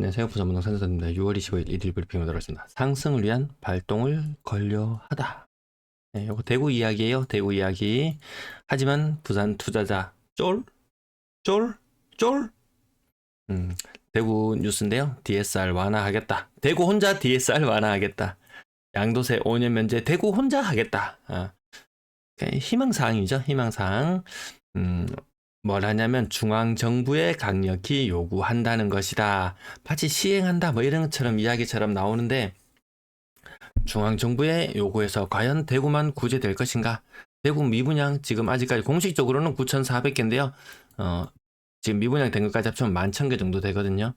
네, 세계부산 부동산 센터입니다. 6월 25일 일일 브리핑을 들었습니다. 상승을 위한 발동을 권려하다. 네, 요거 대구 이야기예요. 대구 이야기. 하지만 부산 투자자 쫄, 쫄, 쫄. 대구 뉴스인데요. DSR 완화하겠다. 대구 혼자 DSR 완화하겠다. 양도세 5년 면제 대구 혼자 하겠다. 희망사항이죠. 희망사항. 뭘 하냐면 중앙정부에 강력히 요구한다는 것이다. 마치 시행한다 뭐 이런 것처럼 이야기처럼 나오는데 중앙정부의 요구에서 과연 대구만 구제될 것인가? 대구 미분양 지금 아직까지 공식적으로는 9,400개인데요. 지금 미분양 된 것까지 합치면 11,000개 정도 되거든요.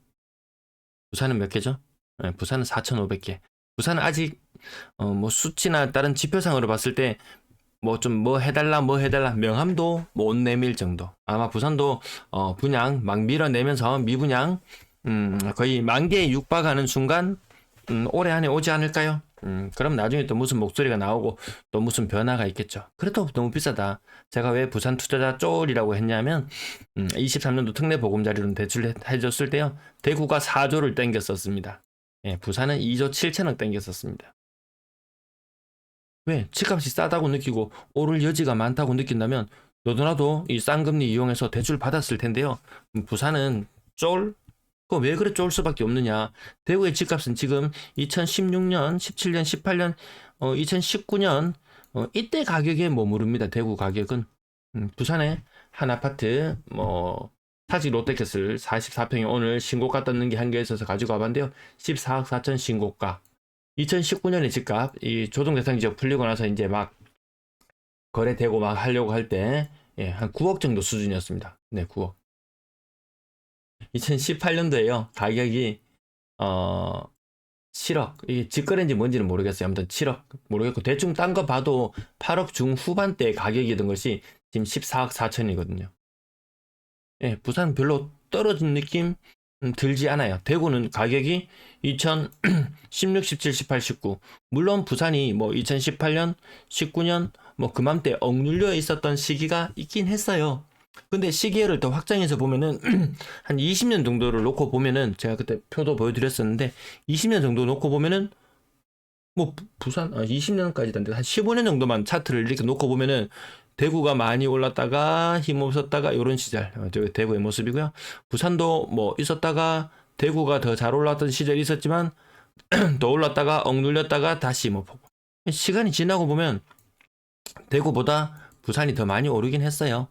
부산은 몇 개죠? 부산은 4,500개. 부산은 아직 뭐 수치나 다른 지표상으로 봤을 때 뭐 좀 뭐 해달라 명함도 못 내밀 정도. 아마 부산도 분양 막 밀어내면서 미분양 거의 만개에 육박하는 순간 올해 안에 오지 않을까요? 그럼 나중에 또 무슨 목소리가 나오고 또 무슨 변화가 있겠죠. 그래도 너무 비싸다. 제가 왜 부산 투자자 쫄이라고 했냐면 23년도 특례 보금자리론 대출해줬을 때요. 대구가 4조를 땡겼었습니다. 예, 부산은 2조 7천억 땡겼었습니다. 왜? 집값이 싸다고 느끼고 오를 여지가 많다고 느낀다면 너도나도 이 싼 금리 이용해서 대출 받았을 텐데요. 부산은 쫄? 그거 왜 그래 쫄 수밖에 없느냐. 대구의 집값은 지금 2016년, 17년, 18년, 2019년 이때 가격에 머무릅니다. 대구 가격은. 부산에 한 아파트 타지 롯데캐슬 44평이 오늘 신고가 떴는 게 한 개 있어서 가지고 와봤는데요. 14억 4천 신고가. 2019년에 집값 이 조정 대상 지역 풀리고 나서 이제 막 거래되고 막 하려고 할 때 한 9억 정도 수준이었습니다. 네, 9억. 2018년도에요. 가격이 7억. 이게 직거래인지 뭔지는 모르겠어요. 아무튼 7억 모르겠고 대충 딴 거 봐도 8억 중후반대 가격이던 것이 지금 14억 4천이거든요. 예, 부산 별로 떨어진 느낌 들지 않아요. 대구는 가격이 2016, 17, 18, 19. 물론 부산이 뭐 2018년, 19년 뭐 그맘때 억눌려 있었던 시기가 있긴 했어요. 근데 시기를 더 확장해서 보면은 한 20년 정도를 놓고 보면은 제가 그때 표도 보여드렸었는데 20년 정도 놓고 보면은 뭐 부산 20년까지도 안 돼. 한 15년 정도만 차트를 이렇게 놓고 보면은 대구가 많이 올랐다가 힘없었다가 이런 시절 저 대구의 모습이고요. 부산도 뭐 있었다가 대구가 더 잘 올랐던 시절이 있었지만 더 올랐다가 억눌렸다가 다시 뭐 보고 시간이 지나고 보면 대구보다 부산이 더 많이 오르긴 했어요.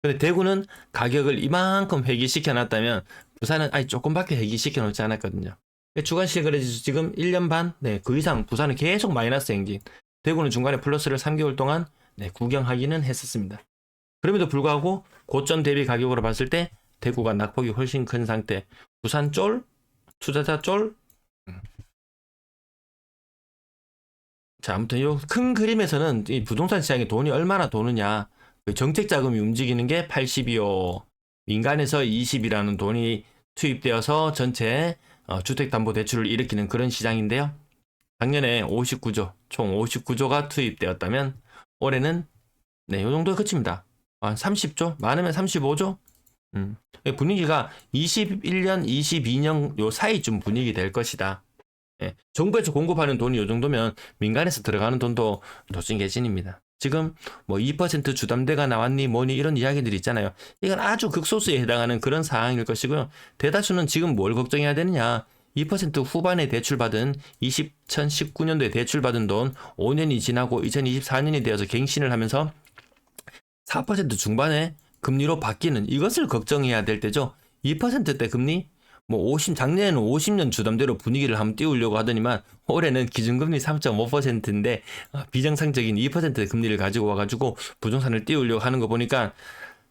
근데 대구는 가격을 이만큼 회귀시켜 놨다면 부산은 아니 조금밖에 회귀시켜 놓지 않았거든요. 주간 실거래지수 지금 1년 반, 네, 그 이상 부산은 계속 마이너스 행진. 대구는 중간에 플러스를 3개월 동안 구경하기는 했었습니다. 그럼에도 불구하고 고점 대비 가격으로 봤을 때 대구가 낙폭이 훨씬 큰 상태. 부산 쫄, 투자자 쫄. 자, 아무튼 이 큰 그림에서는 이 부동산 시장에 돈이 얼마나 도느냐. 그 정책 자금이 움직이는 게 80이요. 민간에서 20이라는 돈이 투입되어서 전체 주택담보대출을 일으키는 그런 시장인데요. 작년에 59조, 총 59조가 투입되었다면 올해는 네, 요 정도에 그칩니다. 한 30조, 많으면 35조. 분위기가 21년, 22년 요 사이쯤 분위기 될 것이다. 예, 정부에서 공급하는 돈이 요 정도면 민간에서 들어가는 돈도 도찐개찐입니다. 지금 뭐 2% 주담대가 나왔니 뭐니 이런 이야기들이 있잖아요. 이건 아주 극소수에 해당하는 그런 사항일 것이고요. 대다수는 지금 뭘 걱정해야 되느냐. 2% 후반에 대출받은 2019년도에 대출받은 돈 5년이 지나고 2024년이 되어서 갱신을 하면서 4% 중반에 금리로 바뀌는 이것을 걱정해야 될 때죠. 2%대 금리 뭐 작년에는 50년 주담대로 분위기를 한번 띄우려고 하더니만 올해는 기준금리 3.5%인데 비정상적인 2% 금리를 가지고 와가지고 부동산을 띄우려고 하는 거 보니까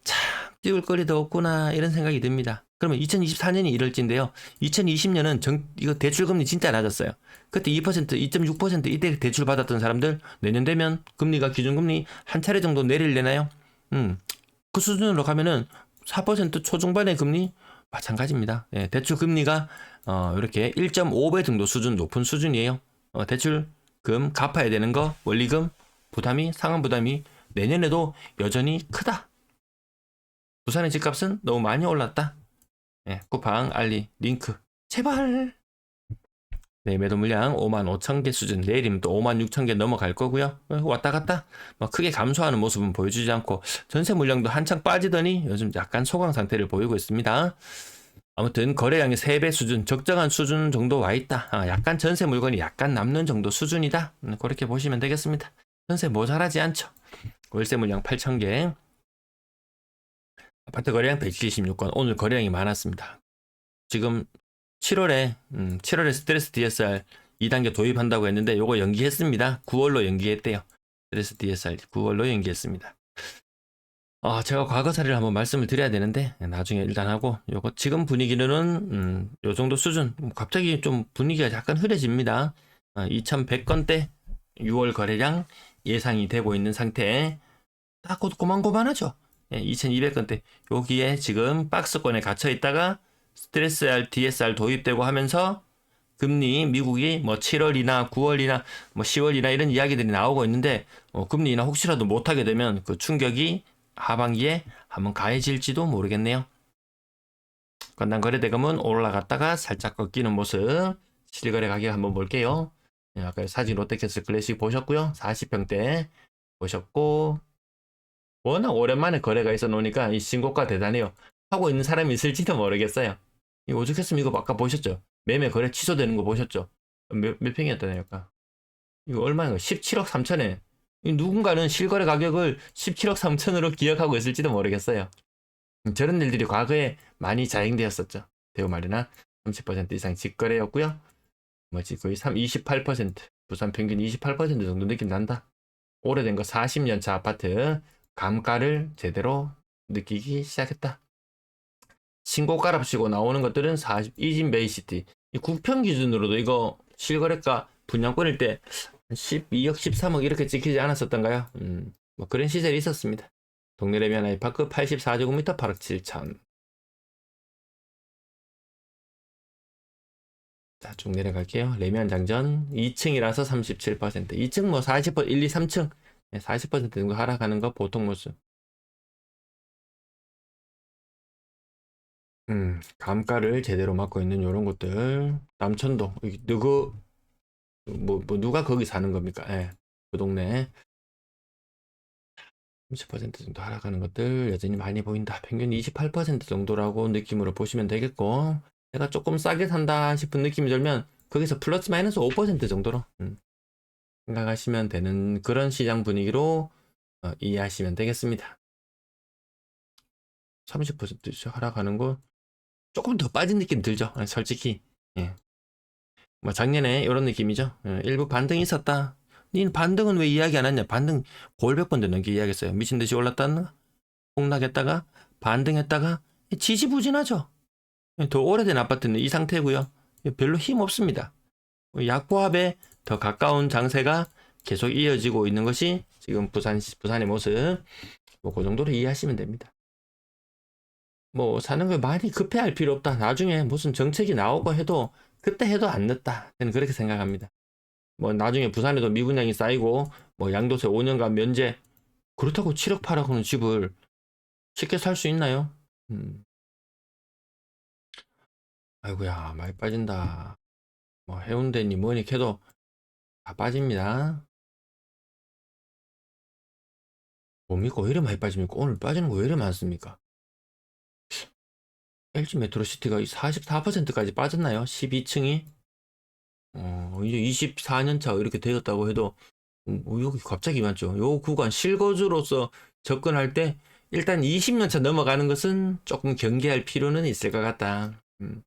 참 띄울 거리도 없구나 이런 생각이 듭니다. 그러면 2024년이 이럴진데요. 2020년은 이거 대출금리 진짜 낮았어요. 그때 2%, 2.6% 이때 대출 받았던 사람들 내년 되면 금리가 기준금리 한 차례 정도 내릴래나요? 그 수준으로 가면은 4% 초중반의 금리 마찬가지입니다. 예, 대출 금리가 이렇게 1.5배 정도 수준 높은 수준이에요. 대출금 갚아야 되는 거 원리금 부담이 상환 부담이 내년에도 여전히 크다. 부산의 집값은 너무 많이 올랐다. 예, 쿠팡, 알리, 링크 제발. 네, 매도 물량 55,000개 수준. 내일이면 또 56,000개 넘어갈 거고요. 왔다 갔다 뭐 크게 감소하는 모습은 보여주지 않고 전세 물량도 한창 빠지더니 요즘 약간 소강 상태를 보이고 있습니다. 아무튼 거래량이 3배 수준, 적정한 수준 정도 와 있다. 약간 전세 물건이 약간 남는 정도 수준이다. 그렇게 보시면 되겠습니다. 전세 모자라지 않죠. 월세 물량 8,000개. 아파트 거래량 176건. 오늘 거래량이 많았습니다. 지금 7월에 스트레스 DSR 2단계 도입한다고 했는데 요거 연기했습니다. 9월로 연기했대요. 스트레스 DSR 9월로 연기했습니다. 제가 과거 사례를 한번 말씀을 드려야 되는데 나중에 일단 하고 요거 지금 분위기는 요 정도 수준. 갑자기 좀 분위기가 약간 흐려집니다. 2100건대 6월 거래량 예상이 되고 있는 상태. 딱 고만고만하죠. 2200건대 여기에 지금 박스권에 갇혀 있다가 스트레스 DSR 도입되고 하면서 금리 미국이 뭐 7월이나 9월이나 뭐 10월이나 이런 이야기들이 나오고 있는데 금리 인하 혹시라도 못하게 되면 그 충격이 하반기에 한번 가해질지도 모르겠네요. 건당 거래대금은 올라갔다가 살짝 꺾이는 모습. 실거래 가격 한번 볼게요. 아까 사진 롯데캐슬 클래식 보셨고요. 40평대 보셨고 워낙 오랜만에 거래가 있어 놓으니까 이 신고가 대단해요. 하고 있는 사람이 있을지도 모르겠어요. 이 오죽했으면 이거 아까 보셨죠? 매매 거래 취소되는 거 보셨죠? 몇 평이었다네요, 아까. 이거 얼마인가? 17억 3천에. 누군가는 실거래 가격을 17억 3천으로 기억하고 있을지도 모르겠어요. 저런 일들이 과거에 많이 자행되었었죠. 대우마리나 30% 이상 직거래였고요. 뭐지 거의 28% 부산 평균 28% 정도 느낌 난다. 오래된 거 40년 차 아파트 감가를 제대로 느끼기 시작했다. 신고가랍시고 나오는 것들은 40, 이진 베이시티. 이 국평 기준으로도 이거 실거래가 분양권일 때 12억, 13억 이렇게 찍히지 않았었던가요? 뭐 그런 시절이 있었습니다. 동네 레미안 아이파크 84제곱미터 8억 7천. 자, 쭉 내려갈게요. 레미안 장전 2층이라서 37%. 2층 뭐 40%, 1, 2, 3층 40% 정도 하락하는 거 보통 모습. 감가를 제대로 맡고 있는 이런 곳들. 남천동 누구 누가 거기 사는 겁니까? 예, 그 동네 30% 정도 하락하는 것들 여전히 많이 보인다. 평균 28% 정도라고 느낌으로 보시면 되겠고, 내가 조금 싸게 산다 싶은 느낌이 들면 거기서 플러스 마이너스 5% 정도로 생각하시면 되는 그런 시장 분위기로 이해하시면 되겠습니다. 30% 하락하는 거 조금 더 빠진 느낌 들죠. 솔직히. 예. 뭐 작년에 이런 느낌이죠. 일부 반등이 있었다. 니 반등은 왜 이야기 안 했냐? 반등 골백 번도 넘게 이야기했어요. 미친 듯이 올랐다는 폭락했다가 반등했다가 지지부진하죠. 더 오래된 아파트는 이 상태고요. 별로 힘 없습니다. 약보합에 더 가까운 장세가 계속 이어지고 있는 것이 지금 부산의 모습. 뭐 그 정도로 이해하시면 됩니다. 뭐 사는 걸 많이 급해할 필요 없다. 나중에 무슨 정책이 나오고 해도 그때 해도 안 늦다. 저는 그렇게 생각합니다. 뭐 나중에 부산에도 미분양이 쌓이고 뭐 양도세 5년간 면제, 그렇다고 7억 8억은 집을 쉽게 살 수 있나요? 아이고야 많이 빠진다. 뭐 해운대니 뭐니 캐도 다 빠집니다. 뭡니까 왜 이래 많이 빠집니까? 오늘 빠지는 거 왜 이래 많습니까? LG 메트로시티가 44%까지 빠졌나요? 12층이 이제 24년 차 이렇게 되었다고 해도 여기 갑자기 많죠. 요 구간 실거주로서 접근할 때 일단 20년 차 넘어가는 것은 조금 경계할 필요는 있을 것 같다. 한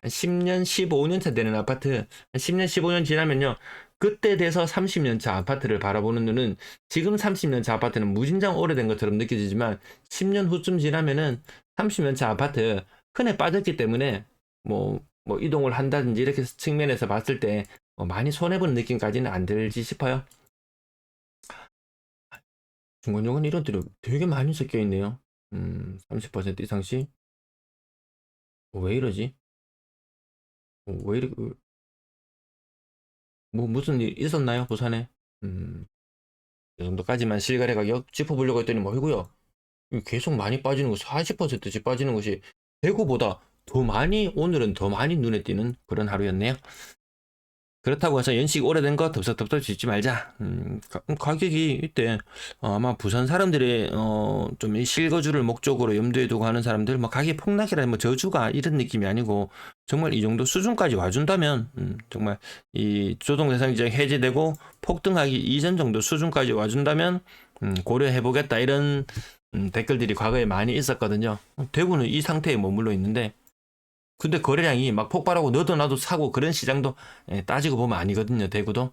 10년, 15년 차 되는 아파트, 한 10년, 15년 지나면요. 그때 돼서 30년 차 아파트를 바라보는 눈은 지금 30년 차 아파트는 무진장 오래된 것처럼 느껴지지만 10년 후쯤 지나면은 30년 차 아파트 흔해 빠졌기 때문에 뭐 이동을 한다든지 이렇게 측면에서 봤을 때뭐 많이 손해보는 느낌까지는 안 들지 싶어요. 중간중간 이런 데로 되게 많이 섞여 있네요. 30% 이상씩. 왜 이러지? 왜 이렇게 뭐 무슨 일 있었나요 부산에? 이 정도까지만 실거래 가격 짚어보려고 했더니 뭐이고요 계속 많이 빠지는 거 40%씩 빠지는 것이 대구보다 오늘은 더 많이 눈에 띄는 그런 하루였네요. 그렇다고 해서 연식 오래된 거 덥석덥석 짓지 말자. 가격이 이때 아마 부산 사람들의 좀 이 실거주를 목적으로 염두에 두고 하는 사람들 뭐 가격 폭락이라 뭐 저주가 이런 느낌이 아니고 정말 이 정도 수준까지 와준다면 정말 이 조정 대상 지역 해제되고 폭등하기 이전 정도 수준까지 와준다면 고려해 보겠다 이런 댓글들이 과거에 많이 있었거든요. 대구는 이 상태에 머물러 있는데 근데 거래량이 막 폭발하고 너도 나도 사고 그런 시장도 따지고 보면 아니거든요. 대구도.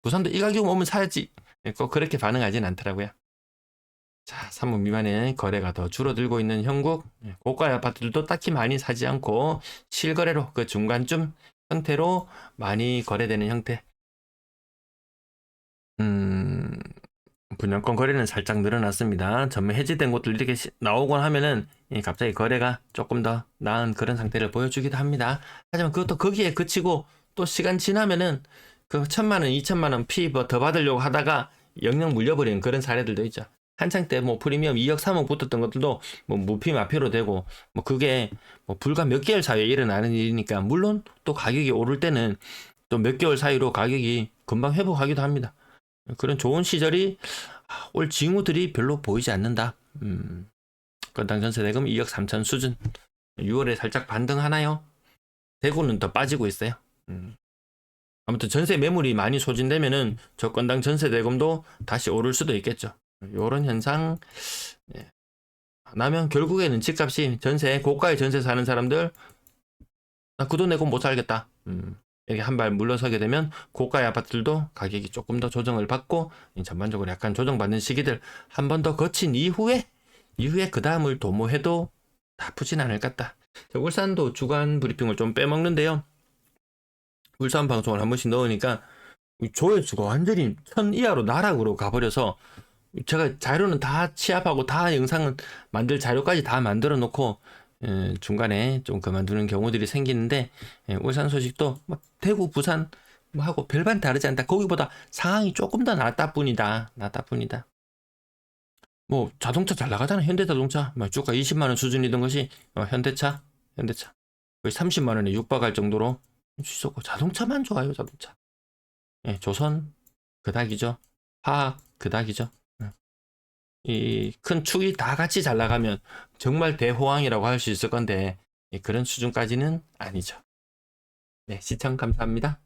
부산도 이 가격 오면 사야지. 꼭 그렇게 반응하진 않더라고요. 자, 3억 미만의 거래가 더 줄어들고 있는 형국. 고가 아파트들도 딱히 많이 사지 않고 실거래로 그 중간쯤 형태로 많이 거래되는 형태. 분양권 거래는 살짝 늘어났습니다. 전매 해지된 곳들 이렇게 나오곤 하면은 갑자기 거래가 조금 더 나은 그런 상태를 보여주기도 합니다. 하지만 그것도 거기에 그치고 또 시간 지나면은 그 1,000만 원, 2,000만 원 피 더 받으려고 하다가 영영 물려버리는 그런 사례들도 있죠. 한창 때 뭐 프리미엄 2억, 3억 붙었던 것들도 뭐 무피 마피로 되고 뭐 그게 뭐 불과 몇 개월 사이에 일어나는 일이니까 물론 또 가격이 오를 때는 또 몇 개월 사이로 가격이 금방 회복하기도 합니다. 그런 좋은 시절이 올 징후들이 별로 보이지 않는다. 건당 전세대금 2억 3천 수준. 6월에 살짝 반등하나요? 대구는 더 빠지고 있어요. 아무튼 전세 매물이 많이 소진되면은 저 건당 전세대금도 다시 오를 수도 있겠죠. 이런 현상 나면 결국에는 집값이 전세 고가의 전세 사는 사람들 나 그 돈 내고 못 살겠다. 여기 한 발 물러서게 되면 고가의 아파트들도 가격이 조금 더 조정을 받고 전반적으로 약간 조정받는 시기들 한 번 더 거친 이후에 그 다음을 도모해도 나쁘진 않을 것 같다. 울산도 주간 브리핑을 좀 빼먹는데요. 울산 방송을 한 번씩 넣으니까 조회수가 완전히 1000 이하로 나락으로 가버려서 제가 자료는 다 취합하고 다 영상은 만들 자료까지 다 만들어 놓고 중간에 좀 그만두는 경우들이 생기는데 울산 소식도 뭐 대구 부산 뭐 하고 별반 다르지 않다. 거기보다 상황이 조금 더 낫다 뿐이다. 뭐 자동차 잘 나가잖아. 현대자동차 막 주가 20만 원 수준이던 것이 현대차 거의 30만 원에 육박할 정도로 있었고 자동차만 좋아요. 자동차. 조선 그닥이죠. 화학 그닥이죠. 이 큰 축이 다 같이 잘 나가면 정말 대호황이라고 할 수 있을 건데 그런 수준까지는 아니죠. 네, 시청 감사합니다.